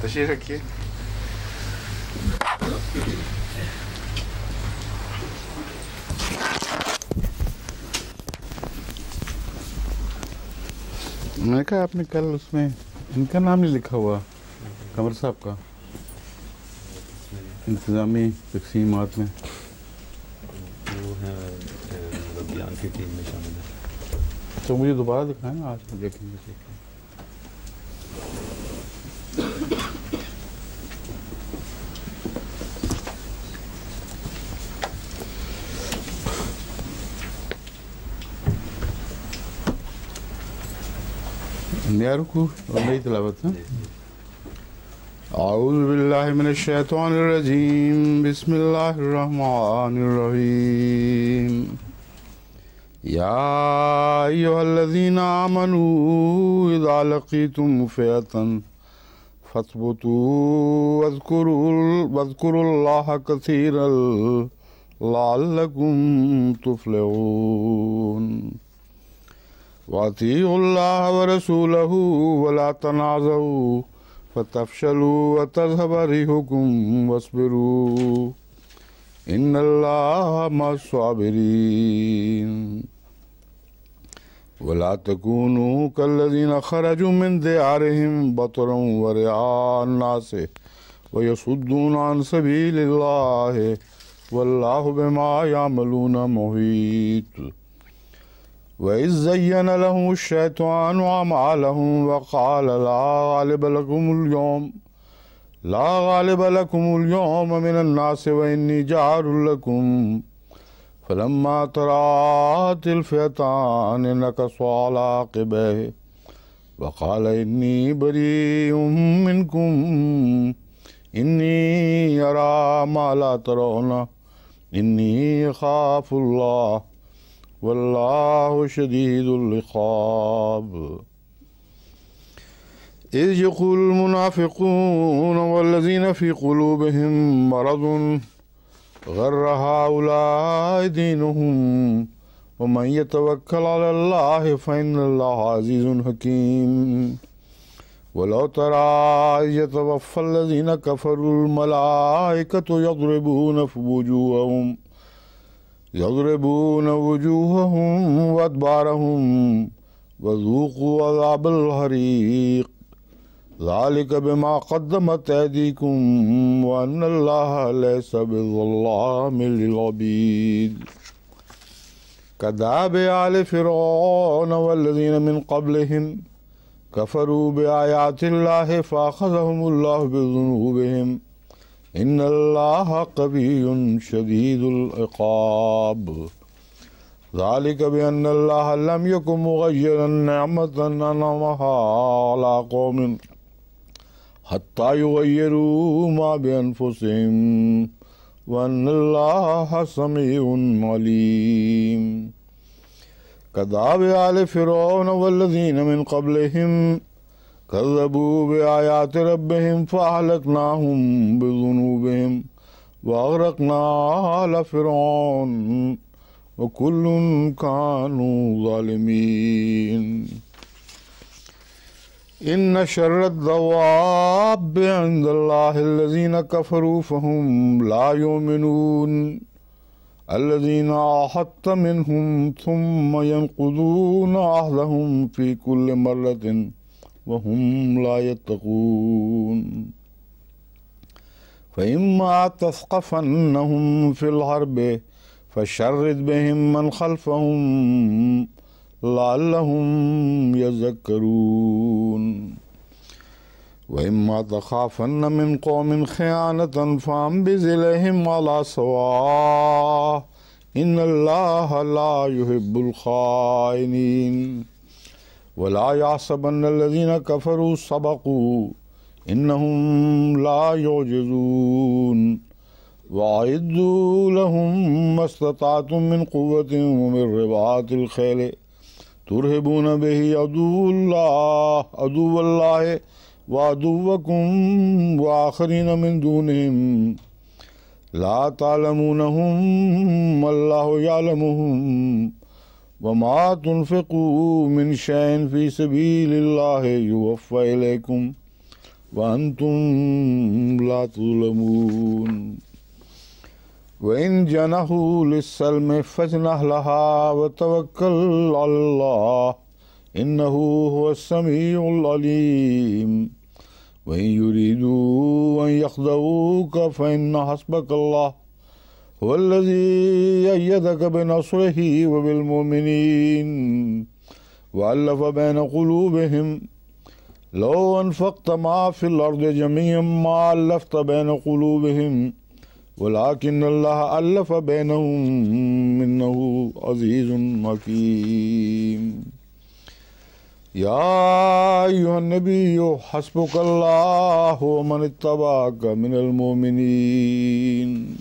तशरीफ रखिए। मैंने कहा आपने कल उसमें इनका नाम नहीं लिखा हुआ, कमर साहब का, इंतज़ामी तक़सीमात में। वो है बयान की टीम में शामिल है। तो मुझे दोबारा दिखाएं ना, आज देखेंगे। रुकू और नई तिलावत है। औज़ु बिल्लाहि मिनश शैतानिर रजीम, बिस्मिल्लाहिर रहमानिर रहीम। या अय्युहल्लज़ीना आमनू इज़ा लक़ीतुम फ़िअतन फ़स्बुतू वज़्कुरुल्लाह कसीरन लअल्लकुम तुफ़्लिहून। वातिउल्लाह व रसूलहू वला तनाज़ऊ फतफ़शलू व तज़हब रिहुकुम वस्बिरू इन्नल्लाह मअस्साबिरीन। वला तकूनू कल्लज़ीना ख़रजू मिन दियारिहिम बतरन व रिआअन नास व यसुद्दूना अन सबीलिल्लाहि वल्लाहु बिमा यअमलूना मुहीत। वइज़ ज़य्यन लहुमुश शैतानु अअमालहुम वक़ाल ला गालिब लकुमुल यौम मिनन नास व इन्नी जारुल लकुम फलम्मा तराअतिल फ़िअतानि नकसू अला अक़बैहि वक़ाल इन्नी बरीउम मिनकुम इन्नी अरा मा ला तरौना इन्नी अख़ाफ़ुल्लाह वल्लाहु शदीदुल इक़ाब। इज़ यक़ूलुल मुनाफ़िक़ून वल्लज़ीना फ़ी क़ुलूबिहिम मरज़ुन ग़र्र हाउलाइ दीनुहुम वमन यतवक्कल अलल्लाहि फ़इन्नल्लाह अज़ीज़ुन हकीम। वलौ तरा इज़ यतवफ़्फ़ल्लज़ीना कफ़रुल मलाइकतु यज़रिबून वुजूहहुम व अदबारहुम वज़ूक़ू अज़ाबल हरीक़ ज़ालिका बिमा क़द्दमत ऐदीकुम व अन्नल्लाह लैसा बिज़्ज़ल्लामिल लिल-अबीद। कदाबि आले फ़िरऔन वल्लज़ीना मिन क़ब्लिहिम कफ़रू बिआयातिल्लाहि फ़अख़ज़हुमुल्लाहु बिज़ुनूबिहिम इन्नल्लाह क़विय्युन शदीदुल इक़ाब। ज़ालिका बिअन्नल्लाह लम यकुन मुग़य्यिरन निअमतन अनअमहा अला क़ौमिन हत्ता युग़य्यिरू मा बिअन्फुसिहिम व अन्नल्लाह समीउन अलीम। कदाबि आले फ़िरऔन वल्लज़ीना मिन क़ब्लिहिम कज़्ज़बू बिआयाति रब्बिहिम फ़अहलकनाहुम बिज़ुनूबिहिम व अग़रक़ना आला फ़िरऔन व कुल्लुन कानू ज़ालिमीन। इन्न शर्रद-दव्वाब्बि इंदल्लाहिल्लज़ीना कफ़रू फ़हुम ला युमिनून अल्लज़ीना आहदत मिनहुम थुम्मा यनक़ुज़ूना अहदहुम फ़ी कुल्लि मर्रतिन वहुम ला यत्तक़ून। फ़इम्मा तस्क़फ़न्नहुम फ़िल हर्बि फ़शर्रिद बिहिम मन ख़ल्फ़हुम लअल्लहुम यज़क्करून। वइम्मा तख़ाफ़न्न मिन क़ौमिन ख़ियानतन फ़अंबिज़ इलैहिम अला सवाअ इन्नल्लाह ला युहिब्बुल ख़ाइनीन। वला यहसबन्नल्लज़ीना कफ़रू सबक़ू इन्नहुम ला युअजिज़ून। वअइद्दू लहुम मस्तताअतुम मिन क़ुव्वतिन व मिन रिबातिल ख़ैल तुरहिबून बिही अदुव्वल्लाहि व अदुव्वकुम व आख़रीन मिन दूनिहिम ला तअलमूनहुम अल्लाहु यअलमुहुम وما تنفقوا من شيء في سبيل الله يوفى إليكم وأنتم لا تظلمون وإن جنحوا للسلم فاجنح لها وتوكل على الله إنه هو السميع العليم وإن يريدوا أن يخدعوك فإن حسبك الله هو الذي أيدك بنصره وبالمؤمنين وألف بين قلوبهم لو أنفقت ما في الأرض جميعا ما ألفت بين قلوبهم ولكن الله ألف بينهم إنه عزيز حكيم يا أيها النبي حسبك الله ومن اتبعك من المؤمنين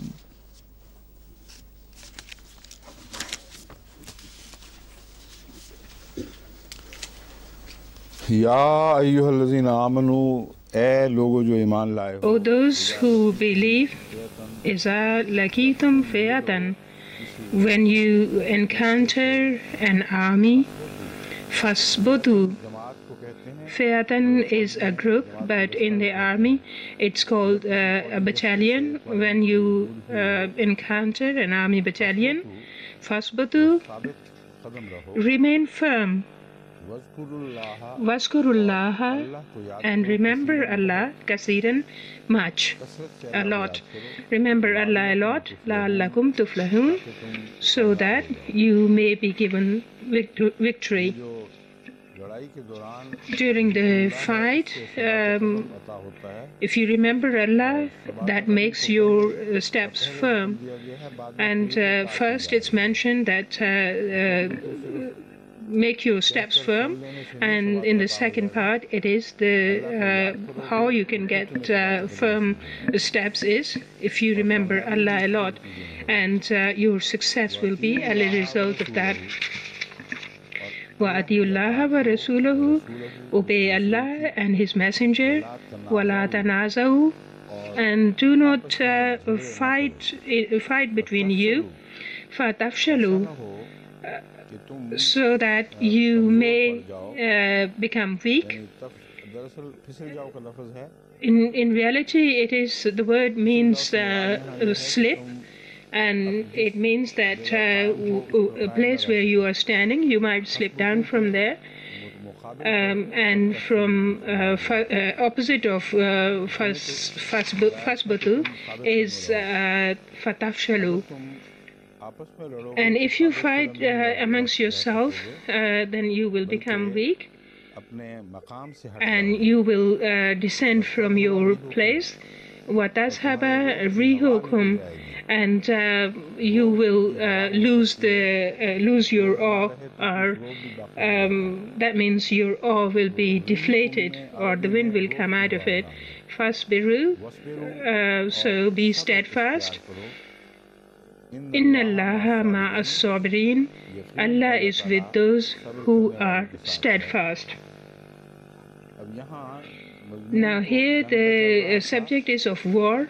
या अय्युहल्लज़ीना आमनू ए लोगो जो ईमान लाए हो O those who believe, إِذَا لَقِيتُمْ فِئَةً, when you encounter an army, فَاثْبُتُوا. Fi'atan is a group, but in the army it's called a battalion. When you encounter an army battalion, فَاثْبُتُوا, remain firm. Wazkurullaha, and remember Allah kasiran, much, a lot. Remember Allah a lot, la'allakum tuflahun, so that you may be given victory. During the fight, if you remember Allah, that makes your steps firm. And first it's mentioned that make your steps firm, and in the second part it is the how you can get firm steps is if you remember Allah a lot, and your success will be as a result of that. وَأَطِيعُوا اللَّهَ وَرَسُولَهُ, obey Allah and His Messenger. وَلَا تَنَازَعُوا, and do not fight between you. فَتَفْشَلُوا, so that you may become weak. In reality, it is, the word means slip, and it means that a place where you are standing, you might slip down from there. And from opposite of fasbatu is fatafshalu. And if you fight amongst yourself, then you will become weak, and you will descend from your place. وَتَذْهَبَ رِيحُكُمْ, and you will lose your awe, or that means your awe will be deflated, or the wind will come out of it. فَاصْبِرُوا, so be steadfast. Inna Allaha ma'as sabirin, Allah is with those who are steadfast. Now here the subject is of war,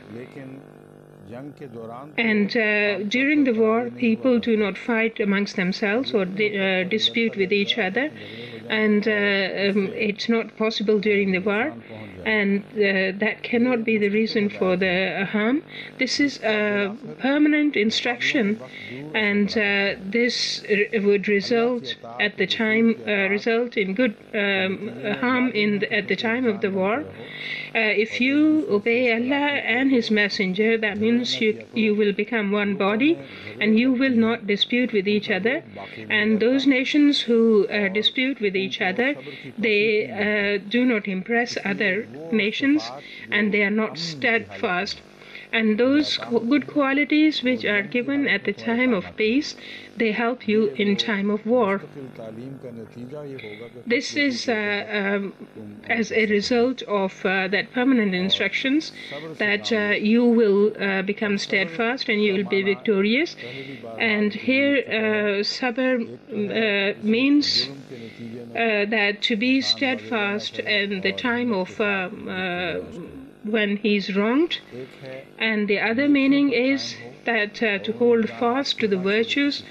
and during the war people do not fight amongst themselves or dispute with each other, and it's not possible during the war, and that cannot be the reason for the harm. This is a permanent instruction, and this would result at the time result in good harm at the time of the war. If you obey Allah and His Messenger, that means you will become one body, and you will not dispute with each other. And those nations who dispute with each other, they do not impress other nations, and they are not steadfast. And those good qualities which are given at the time of peace, they help you in time of war. This is as a result of that permanent instructions, that you will become steadfast and you will be victorious. And here sabr means that to be steadfast in the time of when he's wronged, and the other meaning is that to hold fast to the virtues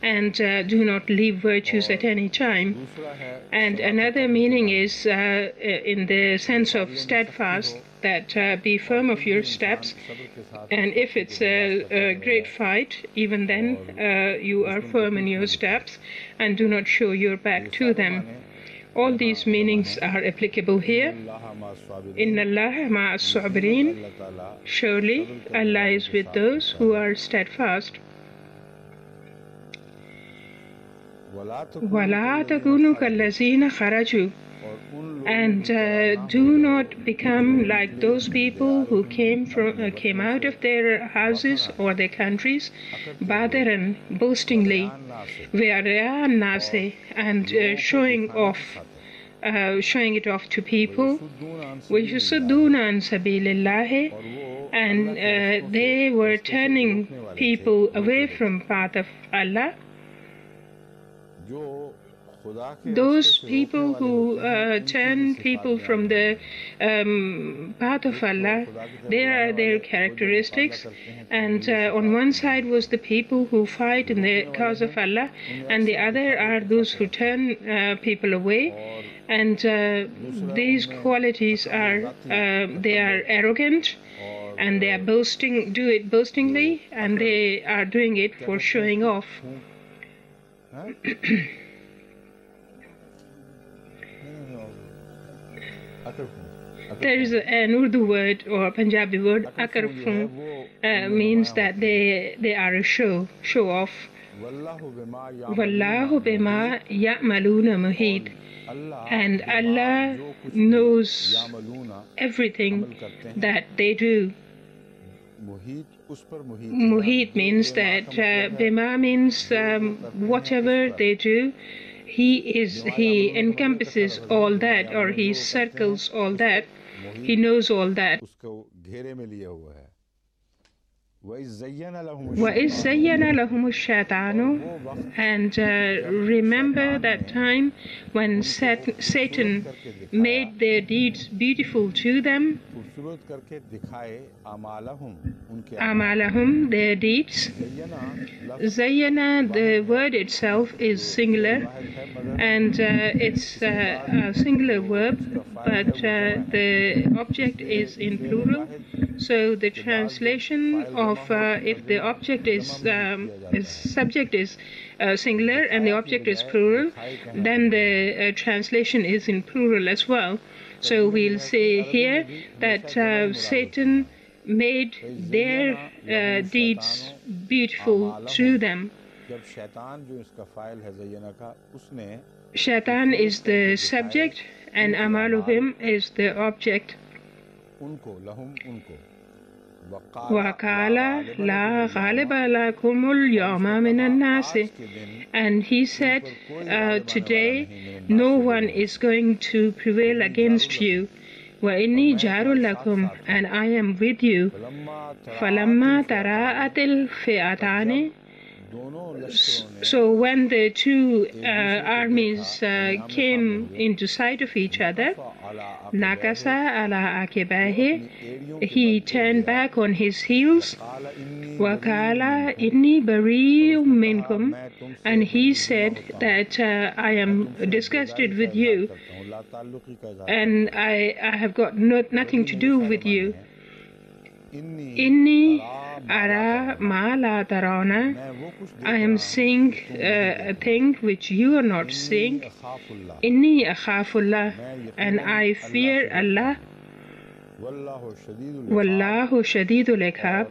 and do not leave virtues at any time. दूसरा है And another meaning is in the sense of steadfast, that be firm of your steps, सब्र के साथ and if it's a great fight, even then you are firm in your steps and do not show your back to them. All these meanings are applicable here. अल्लाह मा स्वाबिरीन Inna Allah ma'as sabirin. अल्लाह ताला Surely Allah is with those who are steadfast. وَلَا تَكُونُوا كَالَّذِينَ خَرَجُوا. और उन लोगों And do not become like those people who came out of their houses or their countries, badaran, boastingly, وَيَرَيَا النَّاسِ, and showing it off to people, وَيَصُدُّونَ عَنْ سَبِيلِ اللَّهِ, and they were turning people away from path of Allah. जो खुदा के Those people who turn people from the path of Allah, there are their characteristics. And on one side was the people who fight in the cause of Allah, and the other are those who turn people away. And these qualities are, they are arrogant, and they are do it boastingly, and they are doing it for showing off. There is an Urdu word or Punjabi word, akarfun, means that they are a show off. Wallahu bima ya'maluna muhit, and Allah knows everything that they do. Muhit means that bima means whatever they do, he encompasses all that, or he circles all that, he knows all that. उसको घेरे में लिए हुआ है وَإِذْ زَيَّنَ لَهُمُ الشَّيْطَانُ, and remember that time when Satan made their deeds beautiful to them, खूबसूरत करके दिखाए आमालहुम उनके amalahum, their deeds. Zayyana, the word itself is singular, and it's a singular verb, but the object is in plural. So the translation of if the object is subject is singular and the object is plural, then the translation is in plural as well. So we'll say here that Satan made their deeds beautiful to them. जब शैतान जो इसका file है ज़य्यना का उसने Shaitan is the subject and amaluhum is the object. उनको लहुम उनको وَقَالَ لَا غَالِبَ لَكُمُ الْيَوْمَ مِنَ النَّاسِ, and he said, today no one is going to prevail against you. وَإِنِّي جَارٌ لَكُمْ, and I am with you. فَلَمَّا تَرَاءَتِ الْفِئَتَانِ, so when the two armies came into sight of each other, nakasa ala akibahi, he turned back on his heels. Wakala inni bari'um minkum, and he said that I am disgusted with you, and I have got nothing to do with you. Inni ara ma la tarawna, I am seeing a thing which you are not seeing. Inni akhafullah, and I fear Allah. Wallahu shadidul iqab,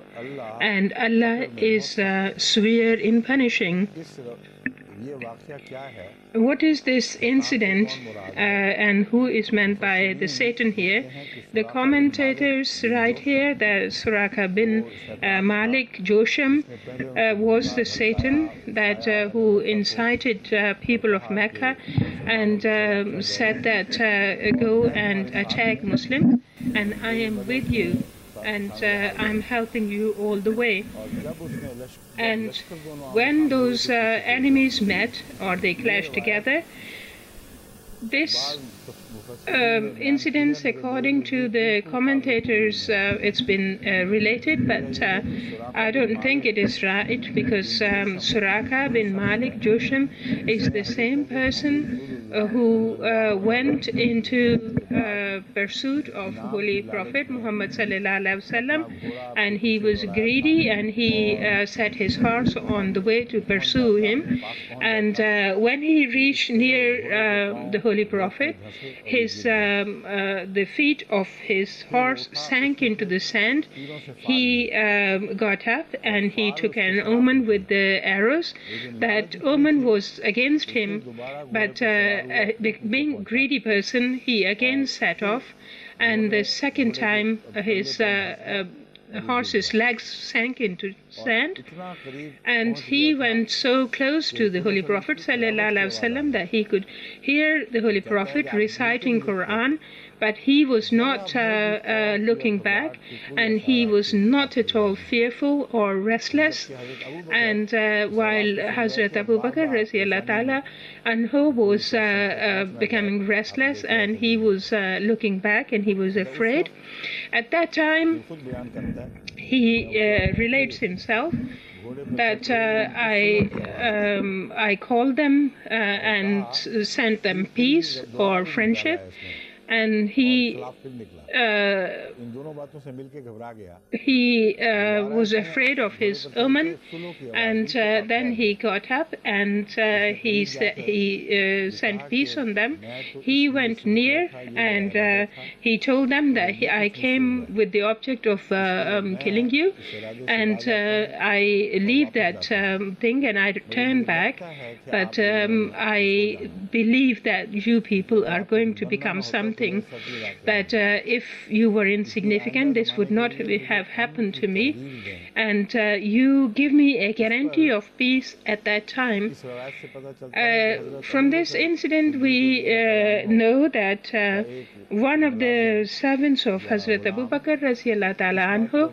and Allah is severe in punishing. What is this incident and who is meant by the Satan here? The commentators write here that Surah bin Malik Josham was the Satan that who incited people of Mecca and said that go and attack Muslims, and I am with you, and I'm helping you all the way. And when those enemies met or they clashed together, this Incidents, according to the commentators, it's been related, but I don't think it is right, because Suraka bin Malik Josham is the same person who went into pursuit of Holy Prophet Muhammad sallallahu alaihi wasallam, and he was greedy, and he set his horse on the way to pursue him. And when he reached near the Holy Prophet, the feet of his horse sank into the sand. He got up and he took an omen with the arrows. That omen was against him, but being greedy person, he again set off, and the second time his horse's legs sank into sand, and he went so close to the Holy Prophet ﷺ that he could hear the Holy Prophet reciting Quran, but he was not looking back, and he was not at all fearful or restless. And while Hazrat Abu Bakr radiallahu ta'ala anhu was becoming restless, and he was looking back and he was afraid, at that time he relates himself that I called them and sent them peace or friendship, and he was afraid of his omen, and then he got up and he sent peace on them. He went near and he told them that I came with the object of killing you, and I leave that thing and I turn back, but I believe that you people are going to become something, that if you were insignificant, this would not have happened to me, and you give me a guarantee of peace at that time. From this incident, we know that one of the servants of Hazrat Abu Bakr radiallahu ta'ala anhu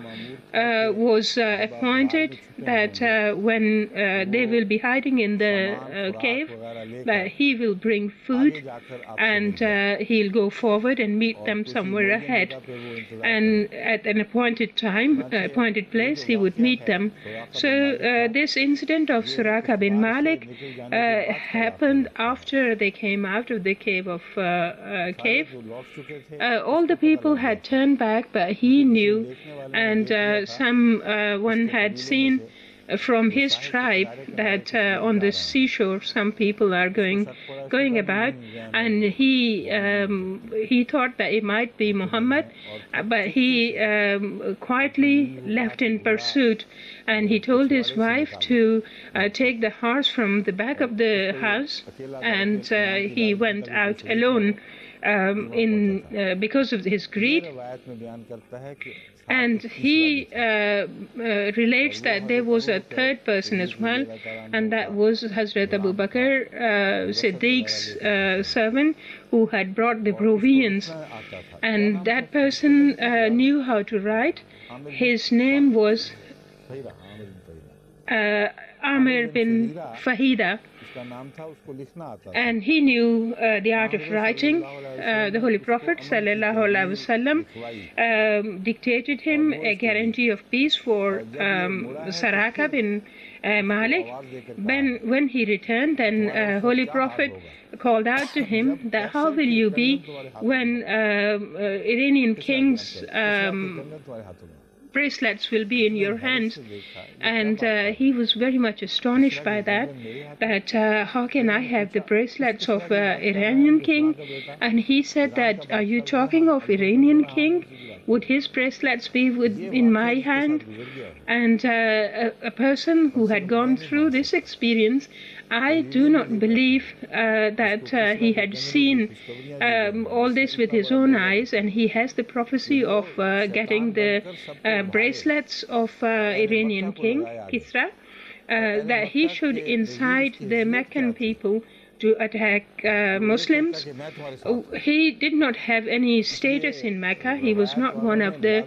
was appointed that when they will be hiding in the cave, that he will bring food and he'll go forward and meet them somewhere ahead, and at an appointed time, appointed place, he would meet them. So this incident of Suraka bin Malik happened after they came out of the cave. All the people had turned back, but he knew, and someone had seen from his tribe that on the seashore some people are going about, and he thought that it might be Muhammad, but he quietly left in pursuit, and he told his wife to take the horse from the back of the house, and he went out alone because of his greed. And he relates that there was a third person as well, and that was Hazrat Abu Bakr Siddiq's servant, who had brought the provisions, and that person knew how to write. His name was Amir bin Fahida, and he knew the art of writing. The Holy Prophet ﷺ dictated him a guarantee of peace for Suraka bin Malik. When he returned, then Holy Prophet called out to him that how will you be when Iranian king's bracelets will be in your hands? And he was very much astonished by that how can I have the bracelets of Iranian king? And he said that, are you talking of Iranian king? Would his bracelets be in my hand? And a person who had gone through this experience, I do not believe that he had seen all this with his own eyes, and he has the prophecy of getting the bracelets of Iranian king Kisra, that he should incite the Meccan people to attack Muslims. He did not have any status in Mecca. He was not one of the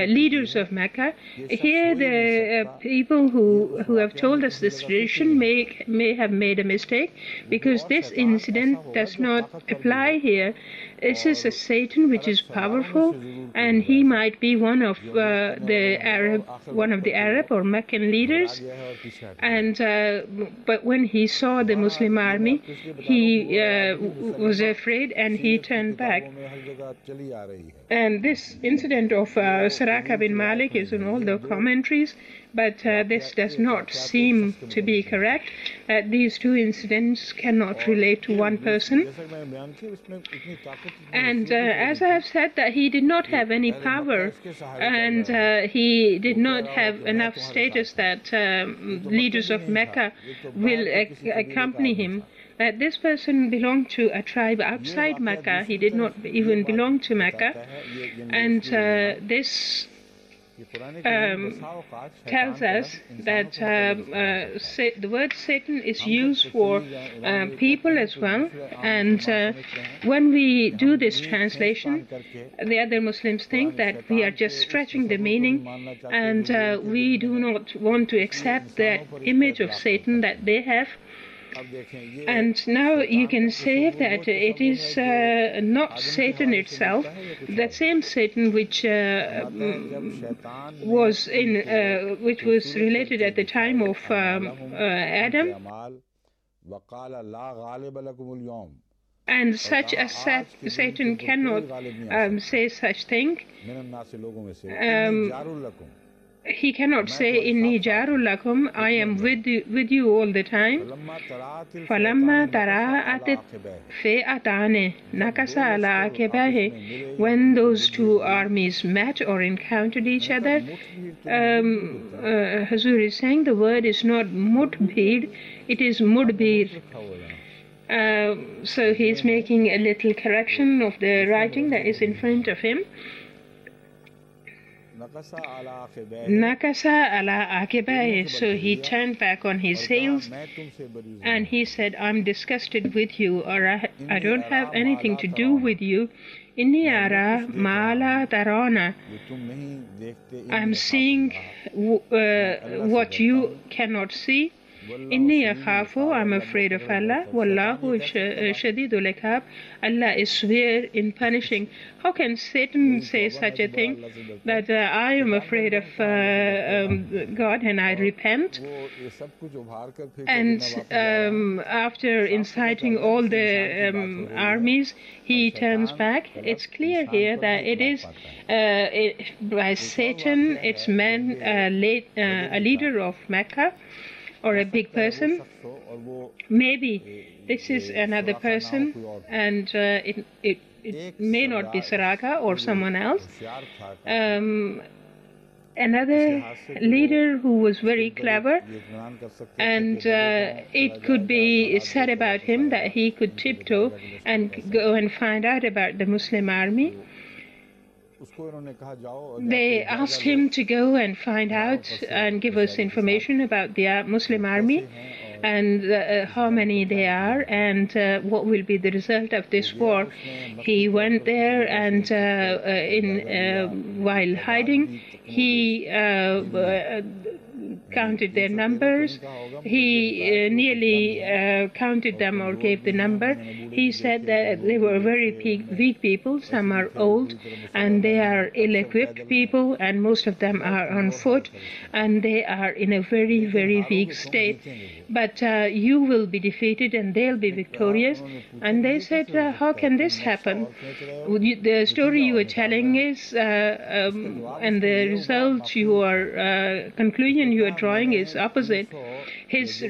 leaders of Mecca. Here, the people who have told us this tradition may have made a mistake, because this incident does not apply here. This is a Satan which is powerful, and he might be one of the Arab or Meccan leaders. And but when he saw the Muslim army, he was afraid and he turned back. And this incident of Surah bin Malik is in all the commentaries, but this does not seem to be correct. These two incidents cannot relate to one person. And as I have said, that he did not have any power, and he did not have enough status that leaders of Mecca will accompany him. That this person belonged to a tribe outside Mecca. He did not even belong to Mecca. And this tells us that the word Satan is used for people as well. And when we do this translation, the other Muslims think that we are just stretching the meaning, and we do not want to accept that image of Satan that they have. And now you can say that it is not Satan itself, the same Satan which was related at the time of Adam. And such a Satan cannot say such thing. He cannot say, Inni jarul lakum, I am with you all the time. Falamma tara'at fi'atane nakasa ala aqibahi. When those two armies met or encountered each other, Hazur is saying the word is not mudbir, it is mudbir. So he is making a little correction of the writing that is in front of him. Nakasa ala aqibahi. So he turned back on his heels and he said, I'm disgusted with you, or I don't have anything to do with you. Inni ara ma la tarana. I'm seeing what you cannot see. Inni akhafu, I'm afraid of Allah. Wallahu shadidul iqab. Allah is severe in punishing. How can Satan say such a thing, that I am afraid of God and I repent? And after inciting all the armies, he turns back. It's clear here that it is by Satan, it's man, a leader of Mecca, or a big person. Maybe this is another person, and it may not be Saraka or someone else. Another leader who was very clever, and it could be said about him that he could tiptoe and go and find out about the Muslim army. They asked him to go and find out and give us information about the Muslim army, and how many they are, and what will be the result of this war. He went there, and while hiding, he counted their numbers. He nearly counted them or gave the number. He said that they were very weak people. Some are old and they are ill-equipped people, and most of them are on foot, and they are in a very, very weak state. But you will be defeated and they'll be victorious. And they said, how can this happen? The story you are telling is, and the result you are, conclusion you are drawing is opposite. His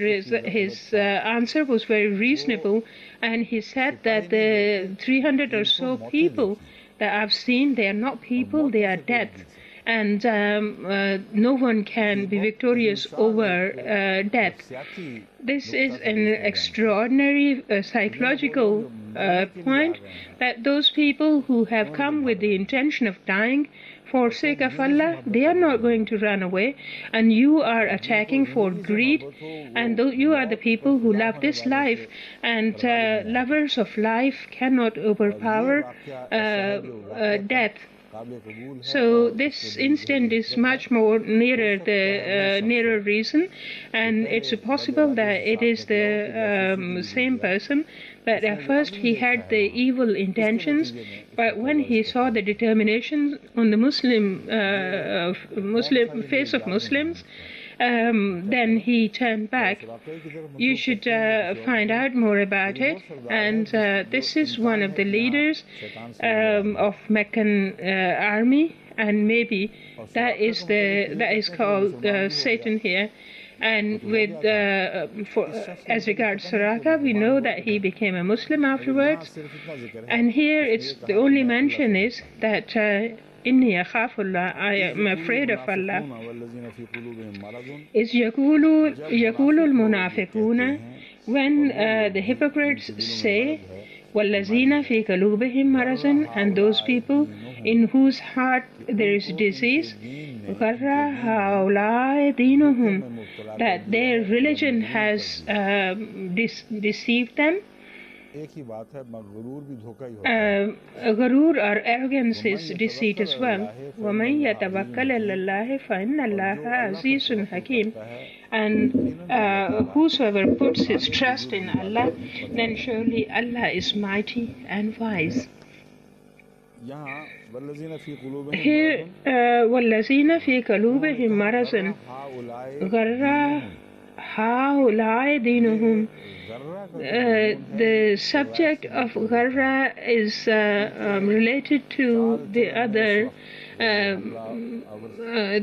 answer was very reasonable, and he said that the 300 or so people that I've seen, they are not people, they are death. and no one can be victorious over death. This is an extraordinary psychological point, that those people who have come with the intention of dying for sake of Allah, they are not going to run away, and you are attacking for greed, and you are the people who love this life, and lovers of life cannot overpower death. So this incident is much more nearer the nearer reason, and it's possible that it is the same person, that at first he had the evil intentions, but when he saw the determination on the Muslim face of Muslims, then he turned back. You should find out more about it, and this is one of the leaders of Meccan army, and maybe that is called Satan here. And with as regards Surah, we know that he became a Muslim afterwards. And here it's the only mention is that Inni akhafullah, I am afraid of Allah. Is yaqulu al-munafiquna, when the hypocrites say, وَالَّذِينَ فِي قَلُوبِهِمْ مَرَضٌ, and those people in whose heart there is disease, غَرَّ هَؤُلَاءِ دِينُهُمْ, that their religion has deceived them. Gharur or arrogance is deceit as well. وَمَنْ يَتَوَكَّلْ عَلَى اللَّهِ فَإِنَّ اللَّهَ عَزِيزٌ حَكِيمٌ, and whosoever puts his trust in Allah, then surely Allah is mighty and wise. Here, وَالَّذِينَ فِي قَلُوبِهِمْ مَرَضٌ غَرَّ هَؤُلَاءِ دِينُهُمْ. The subject of gharra is related to the other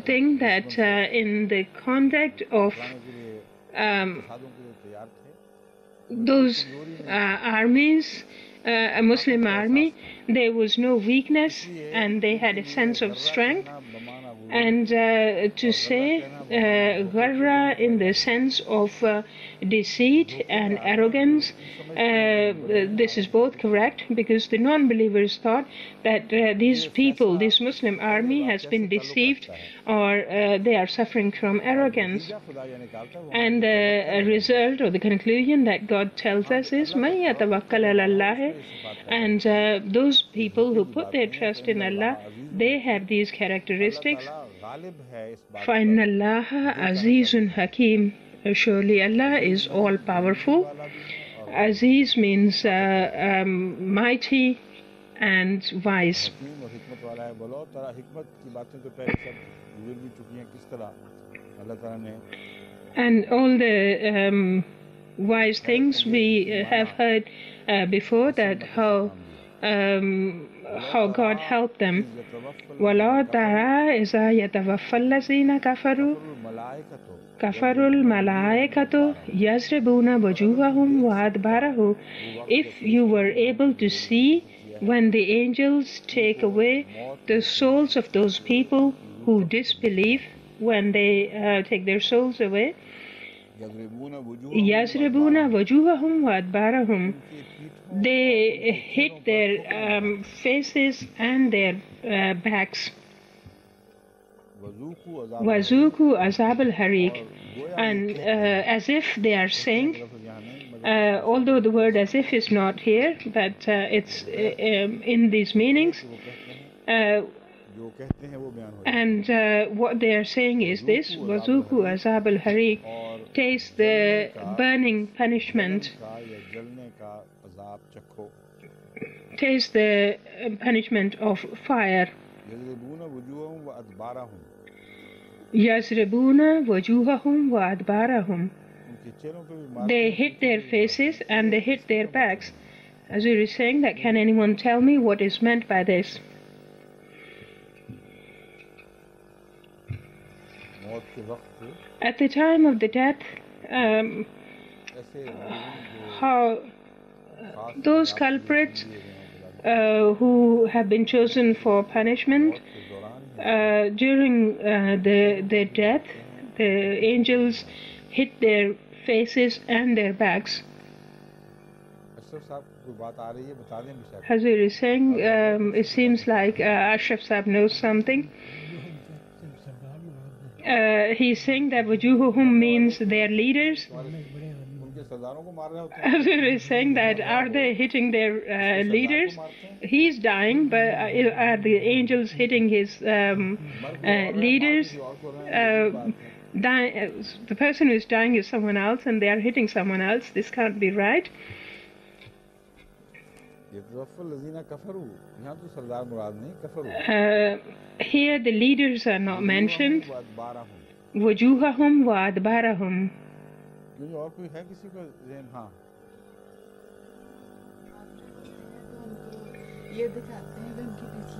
thing, that in the conduct of those armies, a Muslim army, there was no weakness and they had a sense of strength. And to say gharra in the sense of deceit and arrogance, this is both correct, because the non-believers thought that these people, this Muslim army, has been deceived, or they are suffering from arrogance. And the result or the conclusion that God tells us is مَن يَتَوَكَّلْ عَلَى اللَّهِ, and those people who put their trust in Allah, they have these characteristics. فَإِنَّ اللَّهَ عَزِيزٌ حَكِيمٌ, surely Allah is all-powerful. Aziz means mighty and wise. And all the wise things we have heard before, that how God helped them. وَلَا تَرَى إِذَا يَتَوَفَّى الَّذِينَ كَفَرُوا الْمَلَائِكَةُ يَضْرِبُونَ وُجُوهَهُمْ وَأَدْبَارَهُمْ. If you were able to see when the angels take away the souls of those people who disbelieve, when they take their souls away, يَضْرِبُونَ وُجُوهَهُمْ وَأَدْبَارَهُمْ, they hit their faces and their backs. وَذُوقُوا عَذَابَ الْحَرِيقِ, and as if they are saying, although the word as if is not here, but it's in these meanings, and what they are saying is this: وَذُوقُوا عَذَابَ الْحَرِيقِ, taste the burning punishment. Taste the punishment of fire. يَضْرِبُونَ وُجُوهَهُمْ وَأَدْبَارَهُمْ, they hit their faces and they hit their backs. As we were saying, that can anyone tell me what is meant by this? At the time of the death, how those culprits who have been chosen for punishment, During their death, the angels hit their faces and their backs. Hazur is saying, it seems like Ashraf Sahib knows something. He's saying that Wajuhuhum means their leaders. Hazur is saying that are they hitting their leaders? He's dying, but are the angels hitting his leaders? The person who is dying is someone else, and they are hitting someone else. This can't be right. Here the leaders are not mentioned. Wajuhahum wa adbarahum.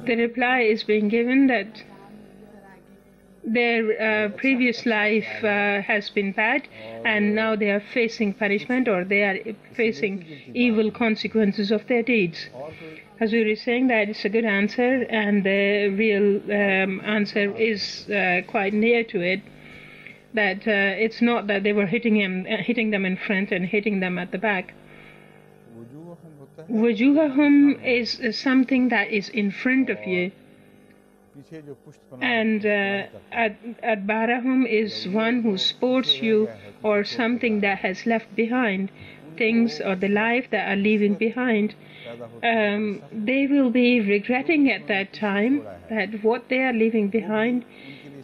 The reply is being given that their previous life has been bad, and now they are facing punishment, or they are facing evil consequences of their deeds. Hazur is saying that it's a good answer, and the real answer is quite near to it. That it's not that they were hitting them in front and hitting them at the back. Wajuhahum is something that is in front of you, and adbarahum is one who supports you, or something that has left behind, things or the life that are leaving behind. They will be regretting at that time that what they are leaving behind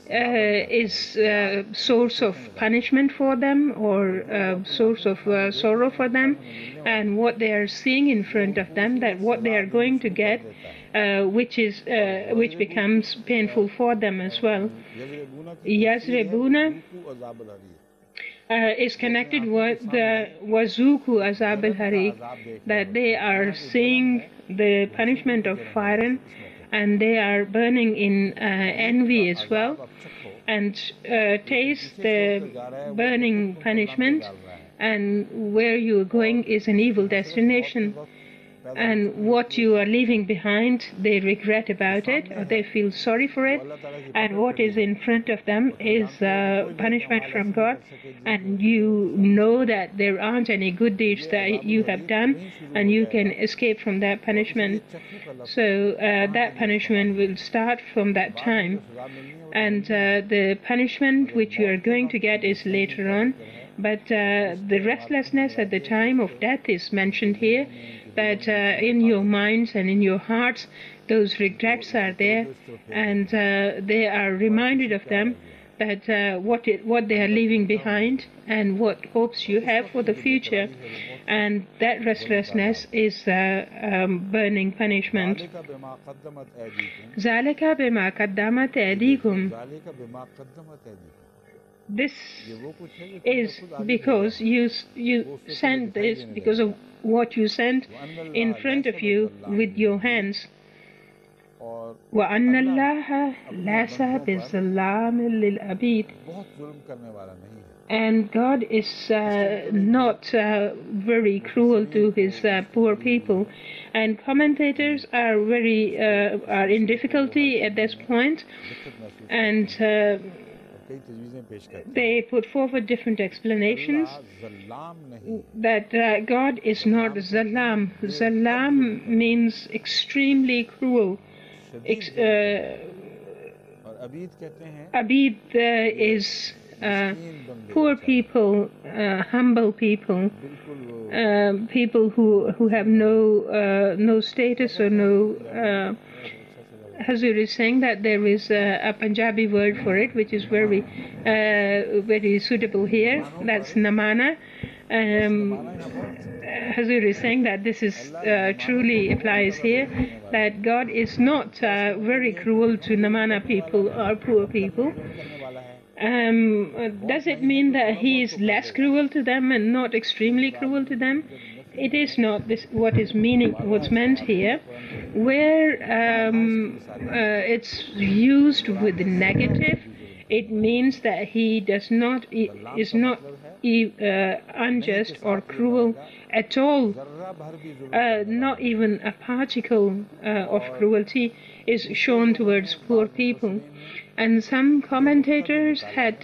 is a source of punishment for them, or a source of sorrow for them, and what they are seeing in front of them, that what they are going to get, which becomes painful for them as well. Yazrebuna is connected with the wazuku azab al-hariq, that they are seeing the punishment of fire, and they are burning in envy as well, and taste the burning punishment, and where you are going is an evil destination, and what you are leaving behind, they regret about it, or they feel sorry for it, and what is in front of them is punishment from God, and you know that there aren't any good deeds that you have done, and you can escape from that punishment. So that punishment will start from that time, and the punishment which you are going to get is later on, but the restlessness at the time of death is mentioned here, that in your minds and in your hearts those regrets are there, and they are reminded of them, that what they are leaving behind and what hopes you have for the future, and that restlessness is burning punishment. ذَلِكَ بِمَا قَدَّمَتْ أَيْدِيكُمْ. This is because you sent this, because of what you sent in front of you with your hands. وَأَنَّ اللَّهَ لَيْسَ بِظَلَّامٍ لِلْعَبِيدِ. And God is not very cruel to his poor people. And commentators are in difficulty at this point, and they put forward different explanations, that God is not Zallam. Zallam means extremely cruel. Abid is poor people, humble people, people who have no status or no. Hazur is saying that there is a Punjabi word for it, which is very suitable here. That's namana. Hazur is saying that this is truly applies here, that God is not very cruel to namana people or poor people. Does it mean that he is less cruel to them and not extremely cruel to them? It is not this what's meant here, where it's used with negative, it means that he is not unjust or cruel at all. Not even a particle of cruelty is shown towards poor people. And some commentators had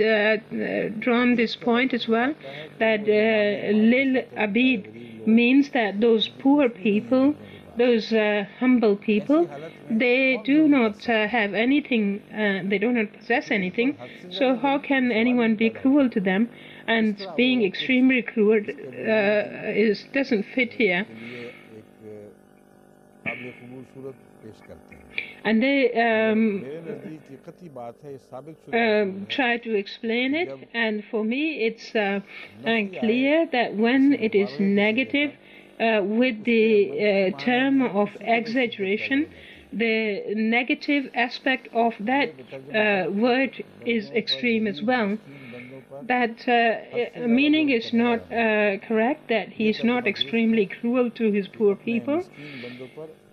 drawn this point as well, that Lil Abid means that those poor people, those humble people, they do not have anything, they do not possess anything, so how can anyone be cruel to them? And being extremely cruel doesn't fit here. And they try to explain it, and for me it's clear that when it is negative with the term of exaggeration, the negative aspect of that word is extreme as well. That meaning is not correct, that he is not extremely cruel to his poor people.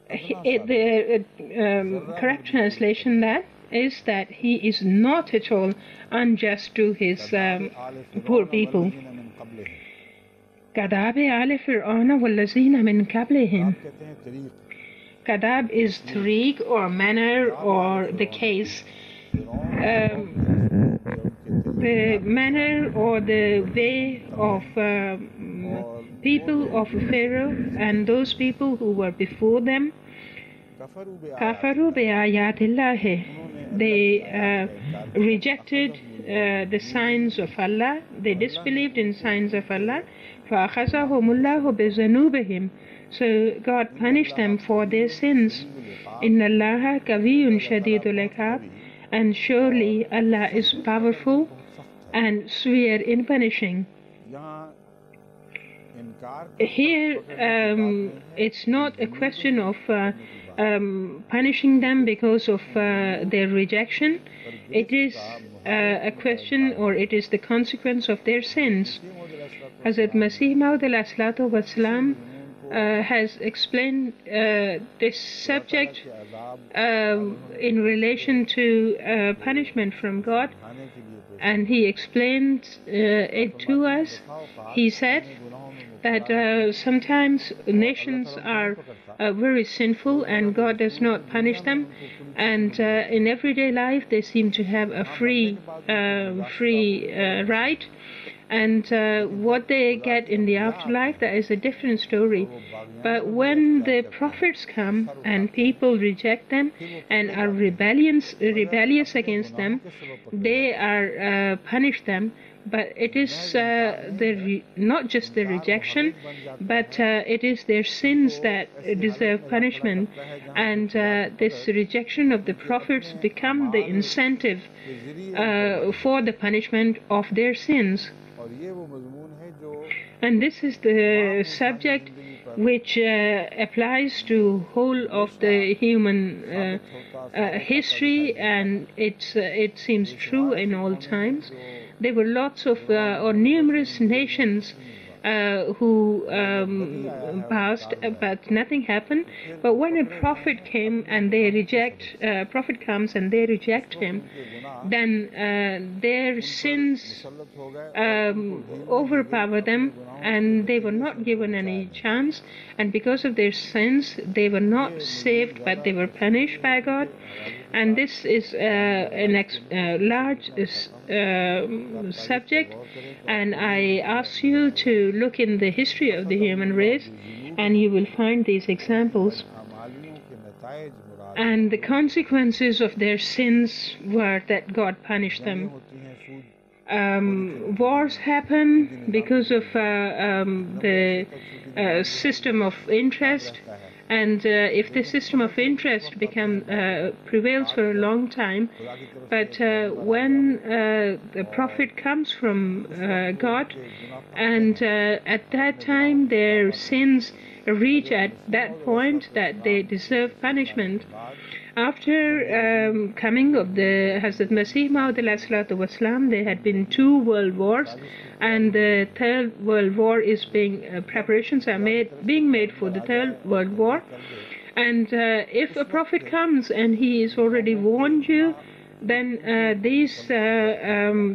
The correct translation that is that he is not at all unjust to his poor people. كداب آل فرعون والذين من قبلهم. Kadab is tariq or manner or the case. The manner or the way of people of Pharaoh and those people who were before them. Kafaru bi-ayatillahi. They rejected the signs of Allah. They disbelieved in signs of Allah. فَأَخَذَهُمُ اللَّهُ بِذُنُوبِهِمْ. So God punished them for their sins. إِنَّ اللَّهَ قَوِيٌّ شَدِيدُ الْعِقَابِ. And surely Allah is powerful and severe in punishing. Here, it's not a question of punishing them because of their rejection. It is a question, or it is the consequence of their sins. Hazrat Masih Maud al-Aslatu Wassalam has explained this subject in relation to punishment from God, and he explained it to us. He said that sometimes nations are very sinful and God does not punish them, and in everyday life they seem to have a free right, and what they get in the afterlife, that is a different story. But when the prophets come and people reject them and are rebellious against them, they are punish them. But it is not just the rejection, but it is their sins that deserve punishment. And this rejection of the prophets become the incentive for the punishment of their sins. And this is the subject which applies to whole of the human history, and it seems true in all times. There were lots of or numerous nations who passed, but nothing happened. But when a prophet came and they prophet comes and they reject him, then their sins overpower them, and they were not given any chance. And because of their sins, they were not saved, but they were punished by God. And this is a large subject, and I ask you to look in the history of the human race, and you will find these examples. And the consequences of their sins were that God punished them. Wars happen because of the system of interest. And if the system of interest prevails for a long time, but when the prophet comes from God, and at that time their sins reach at that point that they deserve punishment. After coming of the Hazrat Masih Maud al-Aslatu Wassalam, there had been 2 world wars, and the 3rd world war is preparations are being made for the 3rd world war. And if a prophet comes and he has already warned you then these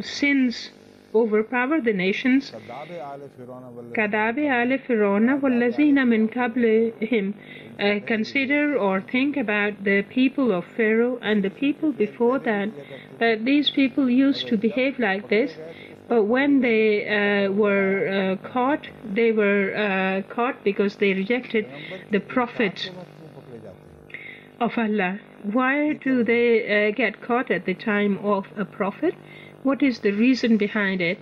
sins overpower the nations. كَدَابِ آلِ فِرْعَوْنَ وَالَّذِينَ مِنْ قَبْلِهِمْ. Consider or think about the people of Pharaoh and the people before that these people used to behave like this, but when they were caught, they were caught because they rejected the prophets of Allah. Why do they get caught at the time of a prophet? What is the reason behind it?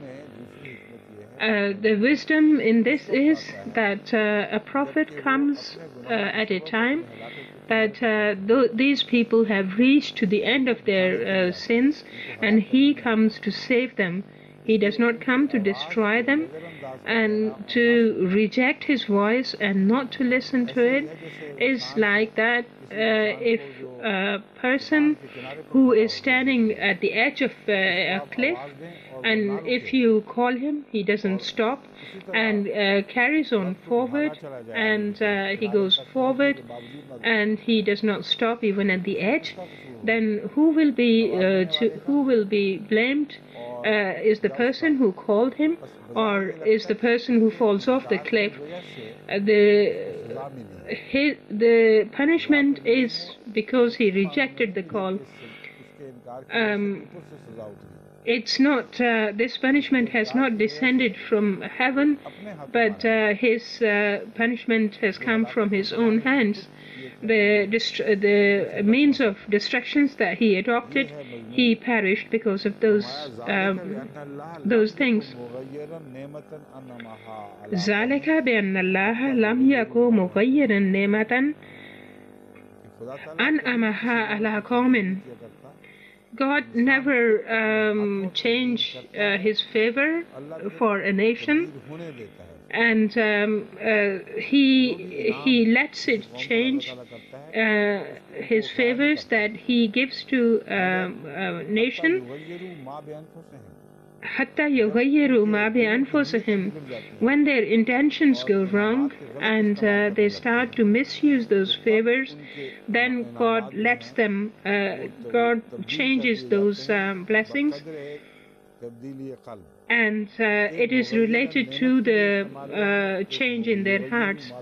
The wisdom in this is that a prophet comes at a time that these people have reached to the end of their sins, and he comes to save them. He does not come to destroy them, and to reject his voice and not to listen to it is like that if a person who is standing at the edge of a cliff, and if you call him, he doesn't stop and carries on forward, and he goes forward and he does not stop even at the edge, then who will be blamed? Is the person who called him, or is the person who falls off the cliff? The punishment is because he rejected the call. It's not this punishment has not descended from heaven, but his punishment has come from his own hands. The means of destructions that he adopted, he perished because of those things. ذَلِكَ بِأَنَّ اللَّهَ لَمْ يَكُنْ مُغَيِّرًا نِعْمَةً أَنْعَمَهَا عَلَى قَوْمٍ. God never changed his favor for a nation, and he lets it change his favors that he gives to a nation. حتى يغيروا ما بأنفسهم. When their intentions go wrong and they start to misuse those favors, then God lets them, God changes those blessings, and it is related to the change in their hearts.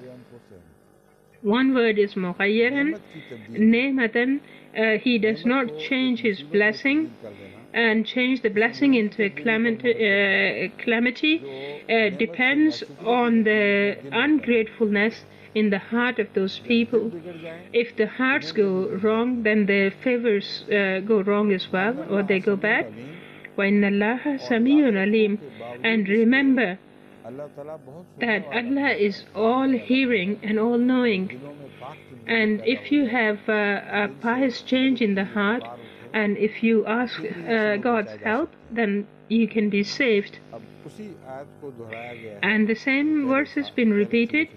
One word is مغيرا نعمة. He does not change his blessing and change the blessing into calamity. Depends on the ungratefulness in the heart of those people. If the hearts go wrong, then the favors go wrong as well, or they go bad. وَإِنَّ اللَّهَ سَمِيعٌ عَلِيمٌ. And remember that Allah is all hearing and all knowing. And if you have a pious change in the heart, and if you ask God's help, then you can be saved. And the same verse has been repeated.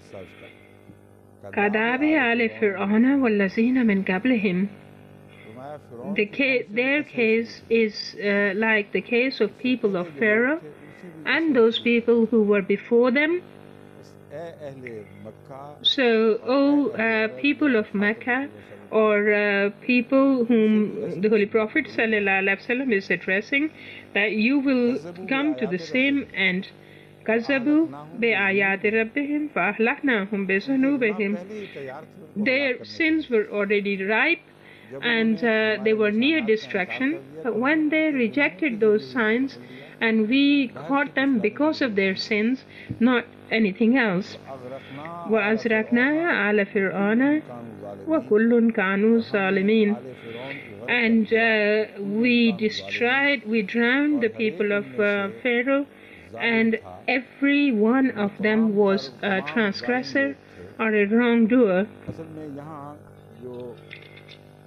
كَدَابِ آلِ فِرْعَوْنَ وَالَّذِينَ مِنْ قَبْلِهِمْ. Their case is like the case of people of Pharaoh and those people who were before them. So, people of Mecca, or people whom the Holy Prophet ﷺ is addressing, that you will come to the same end. كَذَّبُوا بِآيَاتِ رَبِّهِمْ فَأَهْلَكْنَاهُمْ بِذُنُوبِهِمْ. Their sins were already ripe, and they were near destruction, but when they rejected those signs, and we caught them because of their sins, not anything else. وَأَزْرَقْنَا عَلَى فِرْعَوْنَ وَكُلٌّ كَانُوا ظَالِمِينَ. And we drowned the people of Pharaoh, and every one of them was a transgressor or a wrongdoer.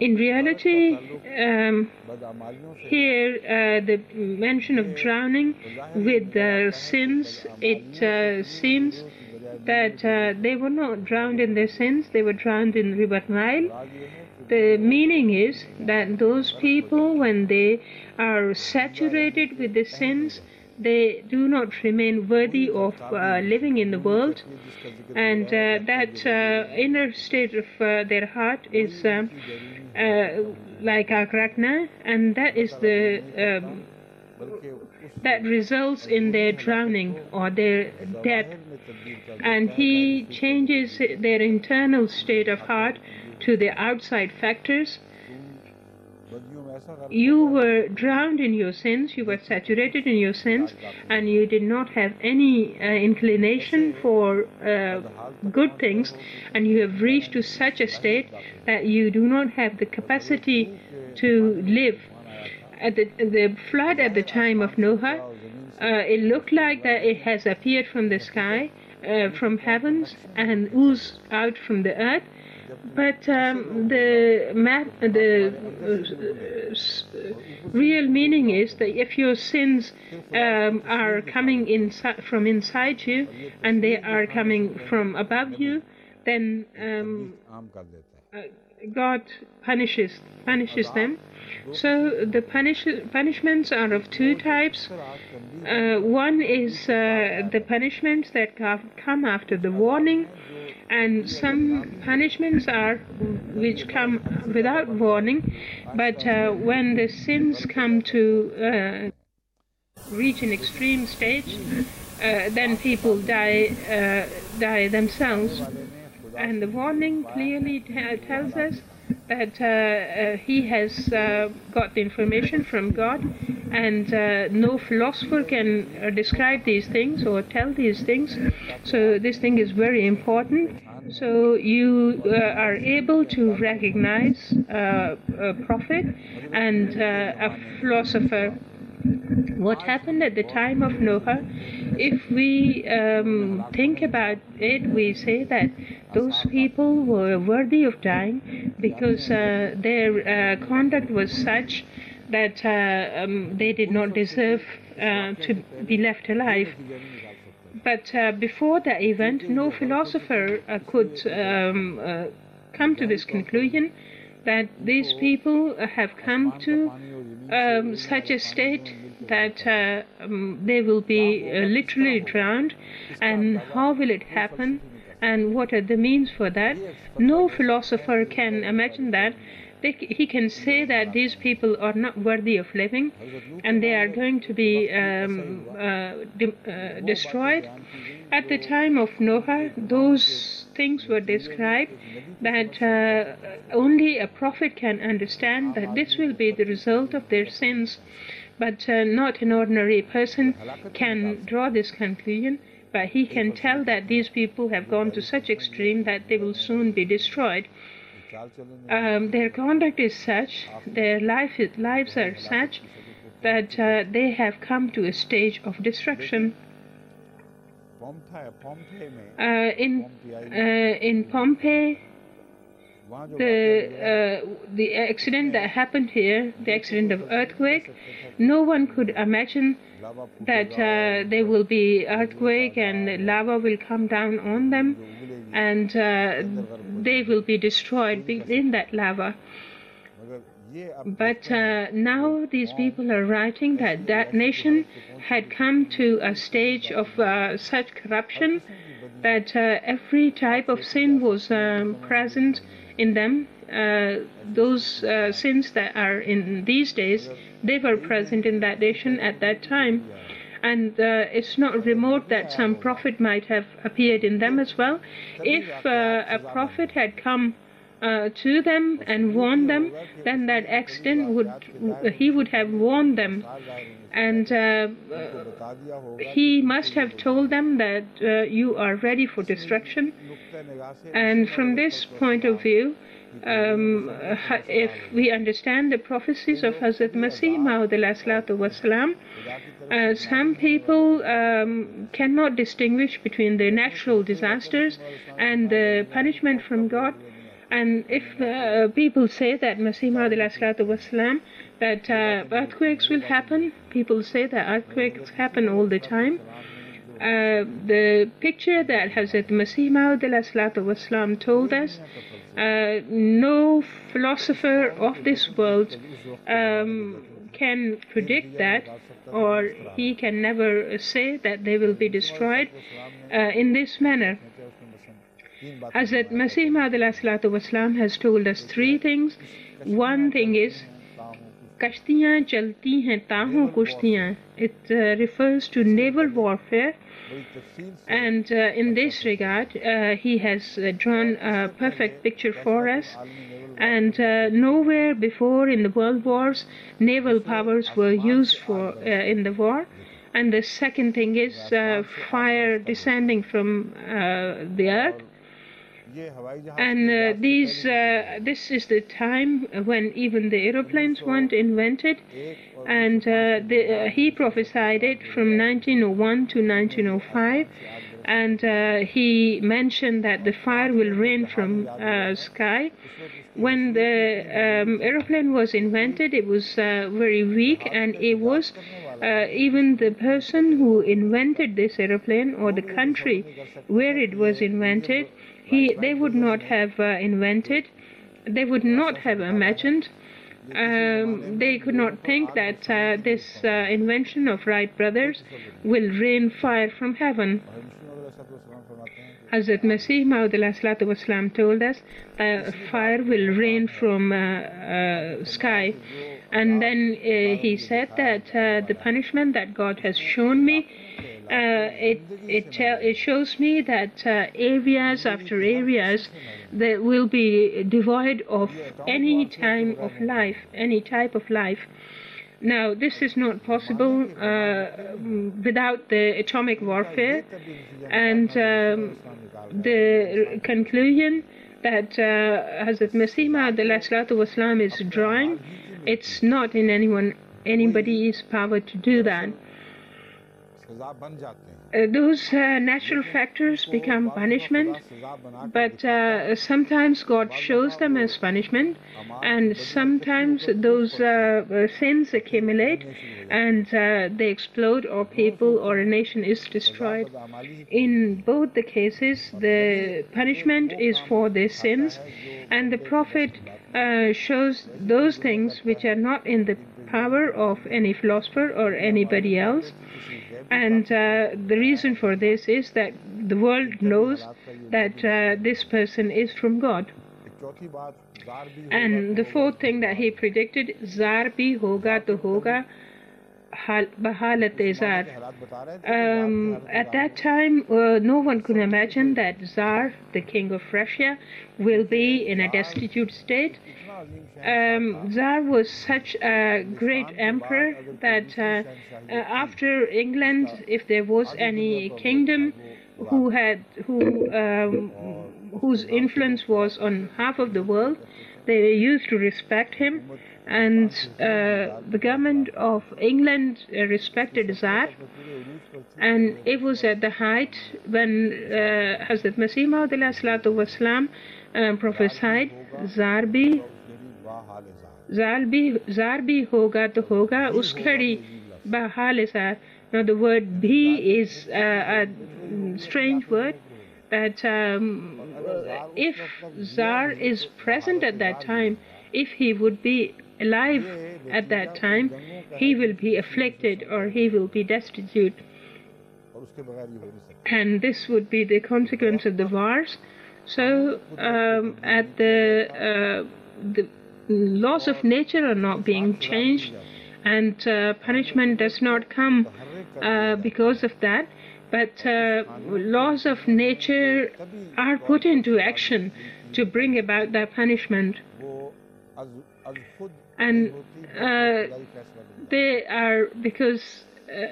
In reality, here the mention of drowning with sins, it seems that they were not drowned in their sins, they were drowned in River Nile. The meaning is that those people, when they are saturated with the sins, they do not remain worthy of living in the world, and that inner state of their heart is like agragna, and that is the that results in their drowning or their death, and he changes their internal state of heart to the outside factors. You were drowned in your sins, you were saturated in your sins, and you did not have any inclination for good things, and you have reached to such a state that you do not have the capacity to live. At the flood at the time of Noah, it looked like that it has appeared from the sky, from heavens, and oozed out from the earth. But the real meaning is that if your sins are coming from inside you and they are coming from above you, then God punishes them. So the punishments are of two types. One is the punishments that come after the warning, and some punishments are which come without warning, but when the sins come to reach an extreme stage, then people die themselves. And the warning clearly tells us that he has got the information from God, and no philosopher can describe these things or tell these things. So this thing is very important. So you are able to recognize a prophet and a philosopher. What happened at the time of Noah, if we think about it, we say that those people were worthy of dying because their conduct was such that they did not deserve to be left alive. But before that event, no philosopher could come to this conclusion that these people have come to such a state that they will be literally drowned, and how will it happen, and what are the means for that. No philosopher can imagine that. He can say that these people are not worthy of living and they are going to be destroyed. At the time of Noah, those things were described that only a prophet can understand that this will be the result of their sins, but not an ordinary person can draw this conclusion, but he can tell that these people have gone to such extreme that they will soon be destroyed. Their conduct is such, their lives are such that they have come to a stage of destruction. In Pompeii, the accident that happened here, the accident of earthquake, no one could imagine that there will be earthquake and lava will come down on them, and they will be destroyed within that lava. But now these people are writing that that nation had come to a stage of such corruption that every type of sin was present in them. Those sins that are in these days, they were present in that nation at that time. And it's not remote that some prophet might have appeared in them as well. If a prophet had come to them and warned them, then that accident he would have warned them, and he must have told them that you are ready for destruction. And from this point of view, if we understand the prophecies of Hazrat Masih Maud wasalam, some people cannot distinguish between the natural disasters and the punishment from God. And if people say that Masih Maud wasalam, that earthquakes will happen, people say that earthquakes happen all the time. The picture that Hazrat Masih Maud wasalam told us, no philosopher of this world can predict that, or he can never say that they will be destroyed in this manner. Hazrat Masih Maud has told us three things. One thing is, Kashtiyan chalti hain taho kushtiyan. It refers to naval warfare, and in this regard he has drawn a perfect picture for us. And nowhere before in the world wars naval powers were used for in the war. And the second thing is fire descending from the earth. And this is the time when even the aeroplanes weren't invented, and he prophesied it from 1901 to 1905, and he mentioned that the fire will rain from sky. When the aeroplane was invented, it was very weak, and it was even the person who invented this aeroplane, or the country where it was invented, they would not have invented, they would not have imagined, they could not think that this invention of Wright brothers will rain fire from heaven. Hazrat Masih Maud told us that fire will rain from sky. And then he said that the punishment that God has shown me, it shows me that areas after areas that will be devoid of any time of life, any type of life. Now, this is not possible without the atomic warfare, and the conclusion that Hazrat Masih Maud is drawing, it's not in anybody's power to do that. Those natural factors become punishment, but sometimes God shows them as punishment, and sometimes those sins accumulate and they explode, or people or a nation is destroyed. In both the cases, the punishment is for their sins, and the Prophet shows those things which are not in the power of any philosopher or anybody else. And the reason for this is that the world knows that this person is from God. And the fourth thing that he predicted, Zar bhi hoga to hoga bahalat zar. At that time, no one could imagine that Tsar, the king of Russia, will be in a destitute state. Tsar was such a great emperor that after England, if there was any kingdom whose influence was on half of the world, they used to respect him. And the government of England respected Tsar, and it was at the height when Hazrat Masih Maud prophesied, Zar bhi hoga to hoga uskhadi bahal Tsar. Now the word bhi is a strange word, that if Tsar is present at that time, if he would be alive at that time, he will be afflicted or he will be destitute. And this would be the consequence of the wars. So at the laws of nature are not being changed, and punishment does not come because of that, but laws of nature are put into action to bring about that punishment. And they are because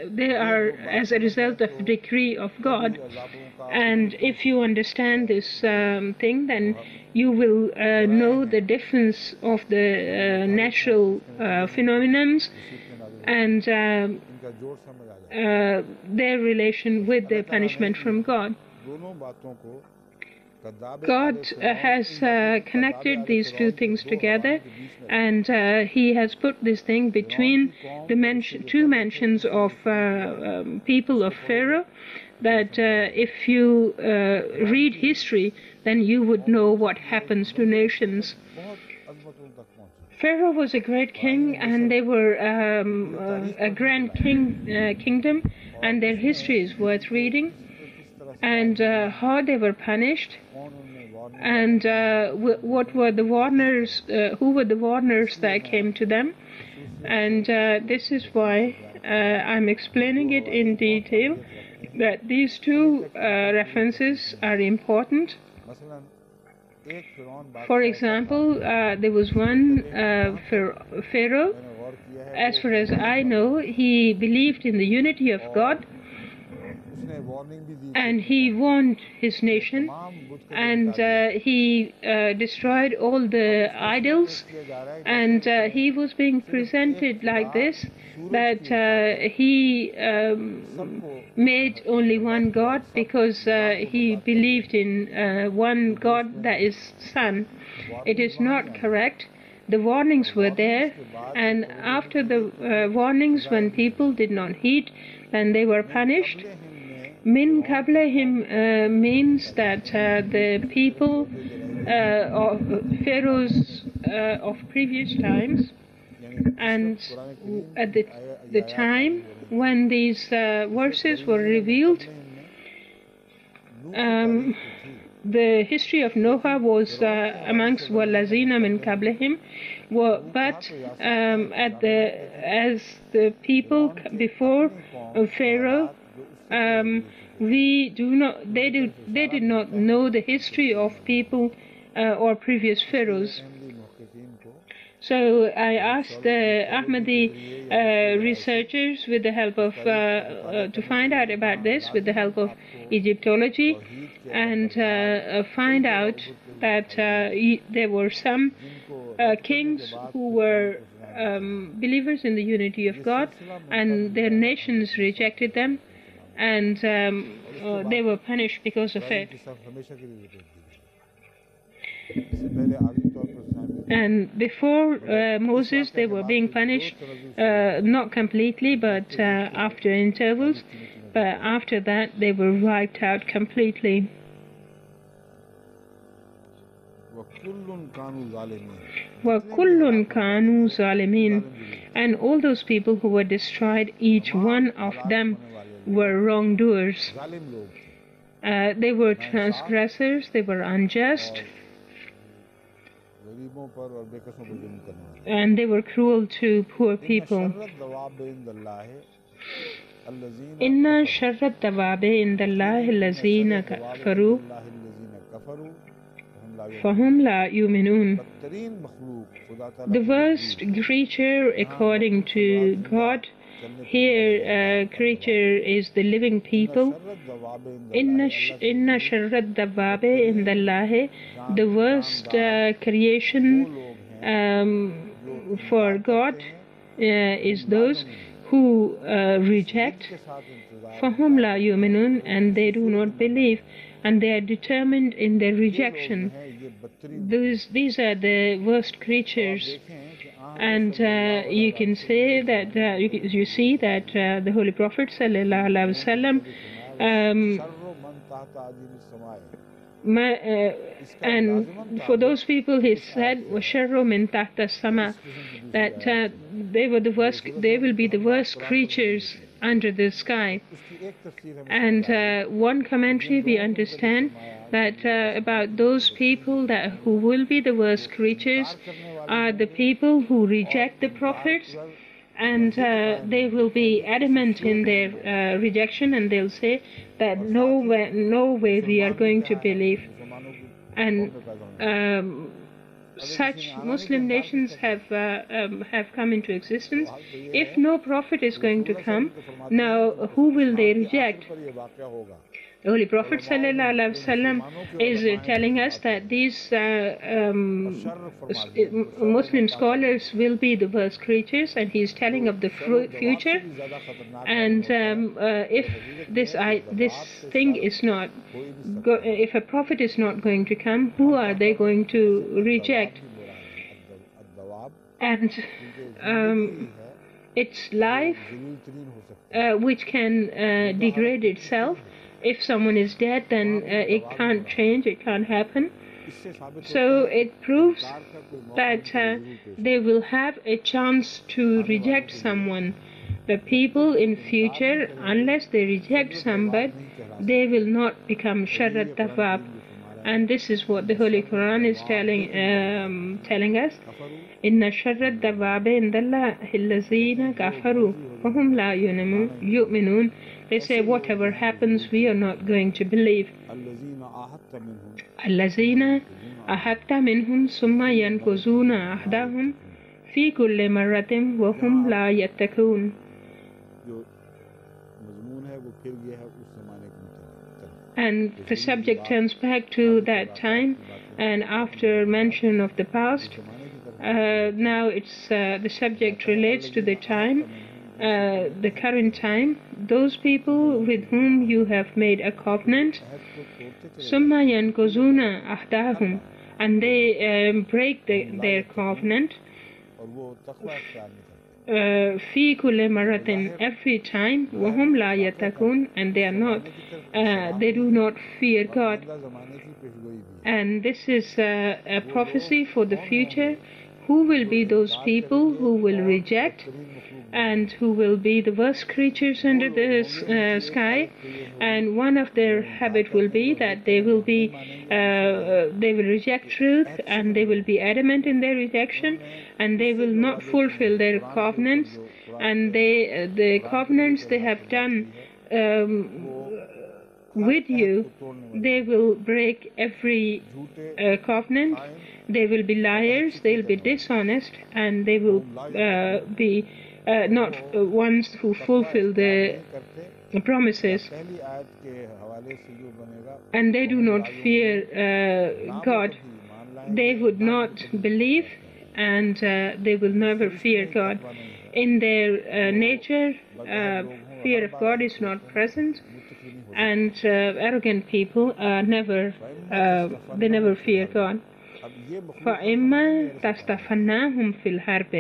they are as a result of decree of God. And if you understand this thing, then you will know the difference of the natural phenomenons and their relation with the punishment from God. God has connected these two things together, and he has put this thing between the two mentions of people of Pharaoh, that if you read history, then you would know what happens to nations. Pharaoh was a great king, and they were a grand kingdom, and their history is worth reading, and how they were punished, and what were the warners, who were the warners that came to them, and this is why I'm explaining it in detail, that these two references are important. For example, there was one Pharaoh. As far as I know, he believed in the unity of God, and he warned his nation, and he destroyed all the idols, and he was being presented like this, that he made only one God because he believed in one God, that is Sun. It is not correct. The warnings were there, and after the warnings, when people did not heed, then they were punished. Min qablahim means that the people of pharaohs of previous times, and at the time when these verses were revealed, the history of Noah was amongst walazina min qablahim, but as the people before Pharaoh, they did not know the history of people or previous pharaohs. So I asked the Ahmadi researchers with the help of to find out about this with the help of Egyptology, and find out that there were some kings who were believers in the unity of God, and their nations rejected them, and they were punished because of it. And before Moses, they were being punished, not completely, but after intervals. But after that, they were wiped out completely. وَكُلٌّ كَانُوا ظَالِمِينَ. And all those people who were destroyed, each one of them were wrongdoers. They were transgressors, they were unjust, and they were cruel to poor people. Inna sharrat dawabi indallahi allazina kafaru fahum la yuminun. The worst creature according to God, here creature is the living people. Inna sharrat dawabi indallahi, the worst creation for God is those who reject, fahum la yuminun, and they do not believe, and they are determined in their rejection. These are the worst creatures, and you can say that you see that the Holy Prophet sallallahu alaihi wasallam, and for those people he said وَشَرُّ مِن تَحْتَ السَّمَاءِ, that they will be the worst creatures under the sky. And one commentary we understand that about those people who will be the worst creatures are the people who reject the prophets, and they will be adamant in their rejection, and they'll say that no way we are going to believe. And such Muslim nations have come into existence. If no prophet is going to come, now who will they reject? The Holy Prophet ﷺ is telling us that these Muslim scholars will be the worst creatures, and he is telling of the future. And if this thing is not, if a prophet is not going to come, who are they going to reject? And it's life which can degrade itself. If someone is dead, then it can't change, it can't happen. So it proves that they will have a chance to reject someone. The people in future, unless they reject somebody, they will not become sharrat tawab. And this is what the Holy Quran is telling us. Inna sharrat tawab indallahi allazina kafaru wahum la yu'minun. They say whatever happens, we are not going to believe. Allazina ahadta minhum summa yankuzuna ahdahum fi kulli marratin wahum la yattakun. And the subject turns back to that time, and after mention of the past, now it's the subject relates to the time, the current time. Those people with whom you have made a covenant, summa yankuzuna ahdahum, and they break their covenant. في كل مرة, every time, وهم لا يتقون, and they are not, they do not fear God. And this is a prophecy for the future. Who will be those people who will reject and who will be the worst creatures under the sky? And one of their habit will be that they will reject truth, and they will be adamant in their rejection, and they will not fulfill their covenants, and the covenants they have done with you, they will break every covenant. They will be liars, they will be dishonest, and they will be not ones who fulfill the promises. And they do not fear God. They would not believe, and they will never fear God. In their nature, fear of God is not present, and arrogant people they never fear God. فَإِمَّا تَسْتَفَنَّاهُمْ فِي الْحَرْبِ.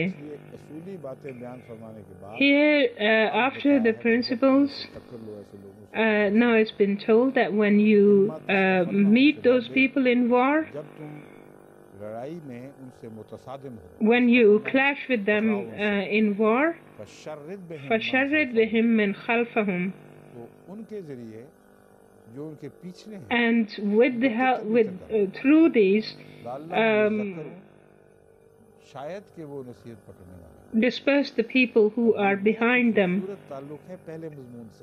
Here, after the principles, now it's been told that when you meet those people in war, when you clash with them in war, فَشَرِّدْ بِهِمْ مِنْ خَلْفَهُمْ. And with the help, through these, disperse the people who are behind them.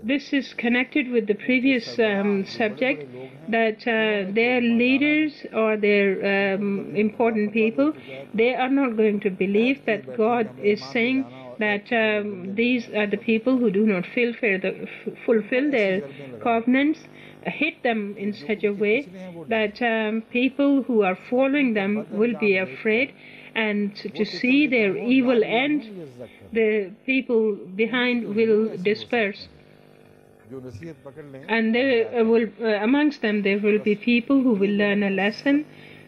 This is connected with the previous subject, that their leaders or their important people, they are not going to believe that God is saying that these are the people who do not fulfill their covenants. Hit them in such a way that people who are following them will be afraid, and to see their evil end, the people behind will disperse. And there will, amongst them, there will be people who will learn a lesson.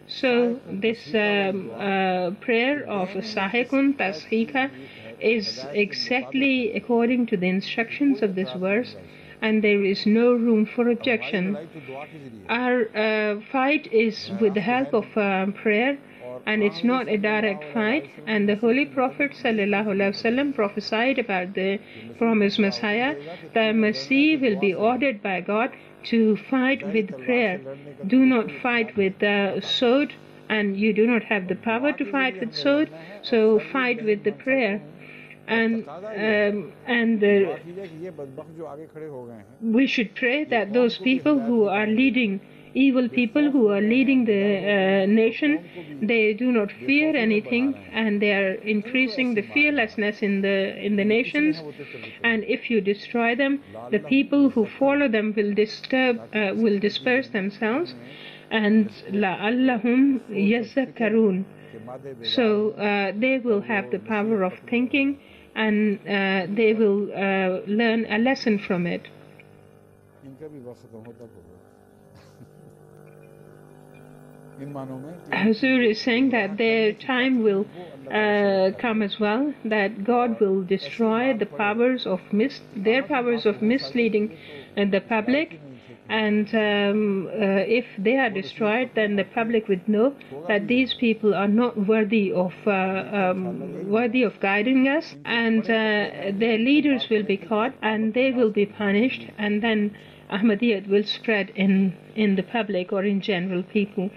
So this prayer of Sahikun Tashika is exactly according to the instructions of this verse, and there is no room for objection. Our fight is with the help of prayer, and it's not a direct fight. And the Holy Prophet ﷺ prophesied about the promised Messiah. The Messiah will be ordered by God to fight with prayer. Do not fight with the sword, and you do not have the power to fight with sword, so fight with the prayer. And we should pray that those people who are leading, evil people who are leading the nation, they do not fear anything, and they are increasing the fearlessness in the nations. And if you destroy them, the people who follow them will disperse themselves, and la'allahum yazakkarun. So they will have the power of thinking, and they will learn a lesson from it. Hazur is saying that their time will come as well, that God will destroy the powers of their powers of misleading the public. And if they are destroyed, then the public would know that these people are not worthy of guiding us, and their leaders will be caught and they will be punished, and then Ahmadiyyat will spread in the public or in general people.